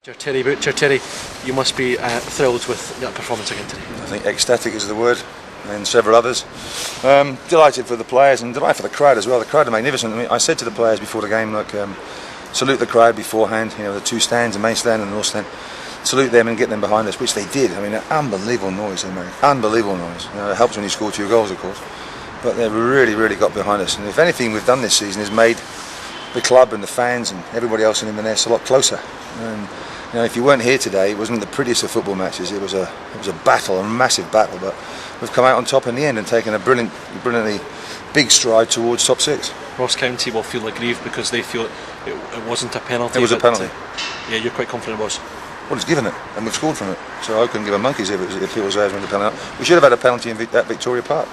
Terry, you must be thrilled with that performance again today. I think ecstatic is the word, and several others. Delighted for the players and delighted for the crowd as well. The crowd are magnificent. I mean, I said to the players before the game, look, salute the crowd beforehand. You know, the two stands, the main stand and the north stand. Salute them and get them behind us, which they did. I mean, an unbelievable noise they made. Unbelievable noise. You know, it helps when you score 2 goals, of course. But they really got behind us. And if anything we've done this season is made the club and the fans and everybody else in Inverness a lot closer. And you know, if you weren't here today, it wasn't the prettiest of football matches. It was a battle, a massive battle. But we've come out on top in the end and taken a brilliantly big stride towards top 6. Ross County will feel aggrieved because they feel it wasn't a penalty. It was a penalty. Yeah, you're quite confident it was. Well, it's given it, and we've scored from it. So I couldn't give a monkey's if it was theirs when the penalty. We should have had a penalty at Victoria Park.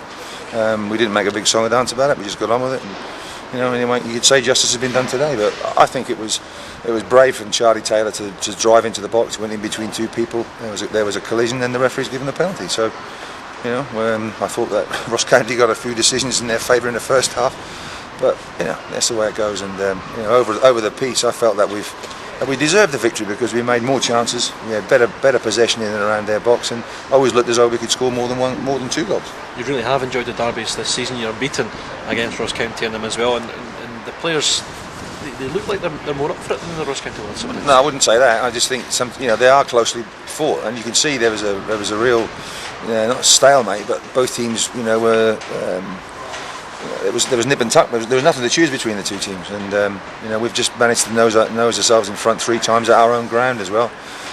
We didn't make a big song and dance about it. We just got on with it. And, you know, anyway, you could say justice has been done today, but I think it was brave from Charlie Taylor to drive into the box, went in between 2 people. There was a collision, and the referee's given the penalty. So, you know, I thought that Ross County got a few decisions in their favour in the first half, but you know, that's the way it goes. And you know, over the piece, I felt that we deserved the victory because we made more chances. We had better possession in and around their box, and always looked as though we could score more than 2 goals. You really have enjoyed the derbies this season. You're unbeaten against Ross County in them as well, and the players, they look like they're more up for it than the Ross County ones. No, I wouldn't say that. I just think they are closely fought, and you can see there was a real, not stalemate, but both teams, you know, were. There was nip and tuck. There was nothing to choose between the 2 teams, and you know, we've just managed to nose ourselves in front 3 times at our own ground as well.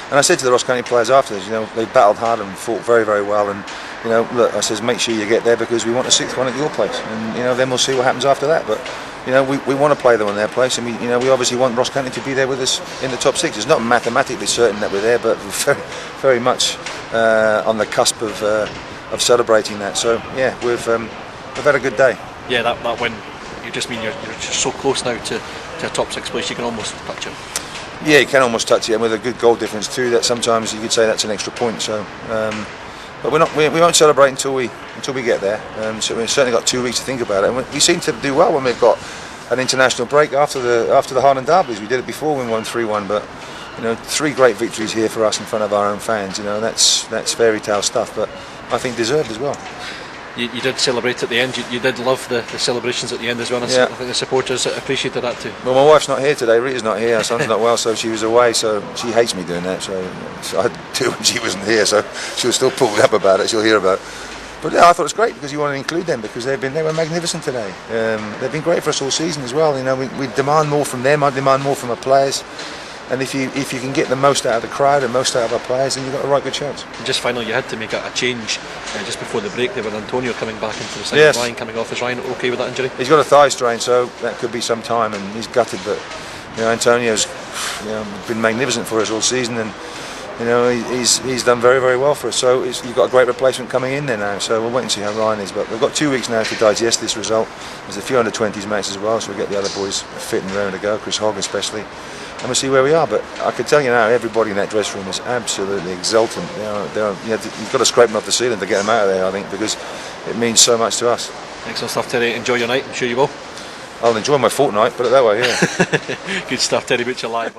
And I said to the Ross County players after this, you know, they battled hard and fought very well. And you know, look, I says, make sure you get there because we want a 6th one at your place, and you know, then we'll see what happens after that. But you know, we want to play them on their place, and we obviously want Ross County to be there with us in the top 6. It's not mathematically certain that we're there, but we're very much on the cusp of celebrating that. So yeah, we've had a good day. Yeah, that win, you just mean you're just so close now to a top 6 place, you can almost touch it. Yeah, you can almost touch it, and with a good goal difference too, that sometimes you could say that's an extra point. So, but we won't celebrate until we get there. So we've certainly got 2 weeks to think about it, and we seem to do well when we've got an international break after the Highland Derbies. We did it before, we won 3-1, but you know, 3 great victories here for us in front of our own fans. You know, that's fairy tale stuff, but I think deserved as well. You did celebrate at the end. You did love the celebrations at the end as well. Yeah. I think the supporters appreciated that too. Well, my wife's not here today. Rita's not here. Her son's not well, so she was away. So she hates me doing that. So I do when she wasn't here. So she was still pulled up about it. She'll hear about it. But yeah, I thought it was great because you want to include them because they were magnificent today. They've been great for us all season as well. You know, we demand more from them. I demand more from our players. And if you can get the most out of the crowd and most out of our players, then you've got a right good chance. And just finally, you had to make a change just before the break there with Antonio coming back into the side. Yes. Ryan coming off. Is Ryan okay with that injury? He's got a thigh strain, so that could be some time, and he's gutted. But you know, Antonio's been magnificent for us all season, and you know, he's done very well for us. So you've got a great replacement coming in there now. So we'll wait and see how Ryan is. But we've got 2 weeks now to digest this result. There's a few under-20s matches as well, so we'll get the other boys fit and raring to go. Chris Hogg especially. And we'll see where we are, but I can tell you now, everybody in that dressing room is absolutely exultant. You've got to scrape them off the ceiling to get them out of there, I think, because it means so much to us. Excellent stuff, Terry. Enjoy your night. I'm sure you will. I'll enjoy my fortnight, put it that way, yeah. Good stuff, Terry Butcher live.